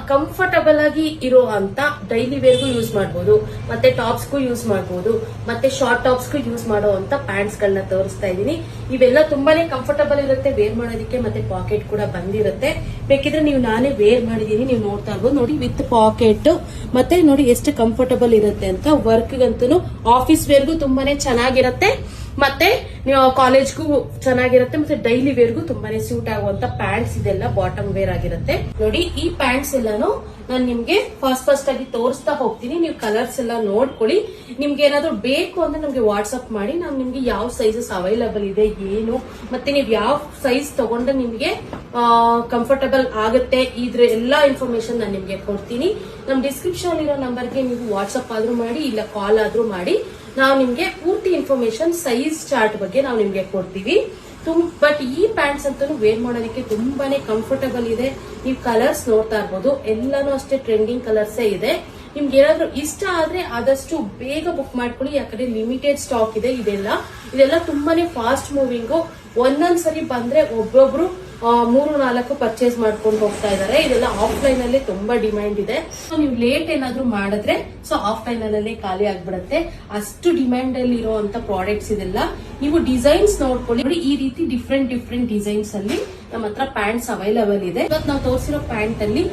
Comfortable ಆಗಿ ಇರೋ ಅಂತ ಡೈಲಿ ವೇರ್ಗೂ ಯೂಸ್ ಮಾಡಬಹುದು, ಮತ್ತೆ ಟಾಪ್ಸ್ಗೂ ಯೂಸ್ ಮಾಡಬಹುದು, ಮತ್ತೆ ಶಾರ್ಟ್ ಟಾಪ್ಸ್ಗೂ ಯೂಸ್ ಮಾಡೋ ಅಂತ ಪ್ಯಾಂಟ್ಸ್ ಗಳನ್ನ ತೋರಿಸ್ತಾ ಇದೀನಿ. ಇವೆಲ್ಲ ತುಂಬಾನೇ ಕಂಫರ್ಟಬಲ್ ಇರುತ್ತೆ ವೇರ್ ಮಾಡೋದಕ್ಕೆ, ಮತ್ತೆ ಪಾಕೆಟ್ ಕೂಡ ಬಂದಿರುತ್ತೆ. ಬೇಕಿದ್ರೆ ನೀವು ನಾನೇ ವೇರ್ ಮಾಡಿದೀನಿ, ನೀವು ನೋಡ್ತಾ ಇರ್ಬೋದು ನೋಡಿ, ವಿತ್ ಪಾಕೆಟ್ ಮತ್ತೆ ನೋಡಿ ಎಷ್ಟು ಕಂಫರ್ಟಬಲ್ ಇರುತ್ತೆ ಅಂತ. ವರ್ಕ್ಗಂತೂ ಆಫೀಸ್ ವೇರ್ಗೂ ತುಂಬಾನೇ ಚೆನ್ನಾಗಿರುತ್ತೆ, ಮತ್ತೆ ಕಾಲೇಜ್ಗೂ ಚೆನ್ನಾಗಿರುತ್ತೆ, ಮತ್ತೆ ಡೈಲಿ ವೇರ್ಗೂ ತುಂಬಾನೇ ಸೂಟ್ ಆಗುವಂತ ಪ್ಯಾಂಟ್ಸ್ ಇದೆಲ್ಲ ಬಾಟಮ್ ವೇರ್ ಆಗಿರುತ್ತೆ. ನೋಡಿ ಈ ಪ್ಯಾಂಟ್ಸ್ ಎಲ್ಲಾನು ನಾನು ನಿಮ್ಗೆ ಫಸ್ಟ್ ಆಗಿ ತೋರಿಸ್ತಾ ಹೋಗ್ತೀನಿ. ನೀವು ಕಲರ್ಸ್ ಎಲ್ಲ ನೋಡ್ಕೊಳ್ಳಿ. ನಿಮ್ಗೆ ಏನಾದ್ರು ಬೇಕು ಅಂದ್ರೆ ನಮ್ಗೆ ವಾಟ್ಸ್ಆಪ್ ಮಾಡಿ, ನಾನು ನಿಮ್ಗೆ ಯಾವ ಸೈಜಸ್ ಅವೈಲಬಲ್ ಇದೆ ಏನು, ಮತ್ತೆ ನೀವು ಯಾವ ಸೈಜ್ ತಗೊಂಡ್ರೆ ನಿಮ್ಗೆ ಕಂಫರ್ಟಬಲ್ ಆಗುತ್ತೆ, ಇದ್ರ ಎಲ್ಲಾ ಇನ್ಫಾರ್ಮೇಶನ್ ನಾನು ನಿಮ್ಗೆ ಕೊಡ್ತೀನಿ. ನಮ್ ಡಿಸ್ಕ್ರಿಪ್ಷನ್ ಇರೋ ನಂಬರ್ಗೆ ನೀವು ವಾಟ್ಸ್ಆಪ್ ಆದ್ರೂ ಮಾಡಿ, ಇಲ್ಲ ಕಾಲ್ ಆದ್ರೂ ಮಾಡಿ. ನಾವು ನಿಮ್ಗೆ ಪೂರ್ತಿ ಇನ್ಫಾರ್ಮೇಶನ್ ಸೈಜ್ ಚಾರ್ಟ್ ಬಗ್ಗೆ ನಾವು ನಿಮ್ಗೆ ಕೊಡ್ತೀವಿ. ಬಟ್ ಈ ಪ್ಯಾಂಟ್ಸ್ ಅಂತೂ ವೇರ್ ಮಾಡೋದಕ್ಕೆ ತುಂಬಾನೇ ಕಂಫರ್ಟಬಲ್ ಇದೆ. ನೀವು ಕಲರ್ಸ್ ನೋಡ್ತಾ ಇರ್ಬೋದು, ಎಲ್ಲಾನು ಅಷ್ಟೇ ಟ್ರೆಂಡಿಂಗ್ ಕಲರ್ಸ್ ಇದೆ. ನಿಮ್ಗೆ ಏನಾದ್ರು ಇಷ್ಟ ಆದ್ರೆ ಆದಷ್ಟು ಬೇಗ ಬುಕ್ ಮಾಡ್ಕೊಳ್ಳಿ, ಯಾಕಂದ್ರೆ ಲಿಮಿಟೆಡ್ ಸ್ಟಾಕ್ ಇದೆ. ಇದೆಲ್ಲ ತುಂಬಾನೇ ಫಾಸ್ಟ್ ಮೂವಿಂಗು. ಒಂದೊಂದ್ಸರಿ ಬಂದ್ರೆ ಒಬ್ಬೊಬ್ರು 3-4 ಪರ್ಚೇಸ್ ಮಾಡ್ಕೊಂಡು ಹೋಗ್ತಾ ಇದಾರೆ. ಇದೆಲ್ಲ ಆಫ್ಲೈನ್ ಅಲ್ಲಿ ತುಂಬಾ ಡಿಮ್ಯಾಂಡ್ ಇದೆ. ಸೊ ನೀವು ಲೇಟ್ ಏನಾದ್ರು ಮಾಡಿದ್ರೆ ಸೊ ಆಫ್ಲೈನ್ ಅಲ್ಲೇ ಖಾಲಿ ಆಗ್ಬಿಡುತ್ತೆ. ಅಷ್ಟು ಡಿಮ್ಯಾಂಡ್ ಅಲ್ಲಿ ಇರುವಂತ ಪ್ರಾಡಕ್ಟ್ಸ್ ಇದೆಲ್ಲ. ನೀವು ಡಿಸೈನ್ಸ್ ನೋಡ್ಕೊಳ್ಳಿ. ನೋಡಿ ಈ ರೀತಿ ಡಿಫ್ರೆಂಟ್ ಡಿಸೈನ್ಸ್ ಅಲ್ಲಿ ನಮ್ಮ ಹತ್ರ ಪ್ಯಾಂಟ್ಸ್ ಅವೈಲಬಲ್ ಇದೆ. ಇವತ್ತು ನಾವು ತೋರಿಸಿರೋ ಪ್ಯಾಂಟ್ ಅಲ್ಲಿ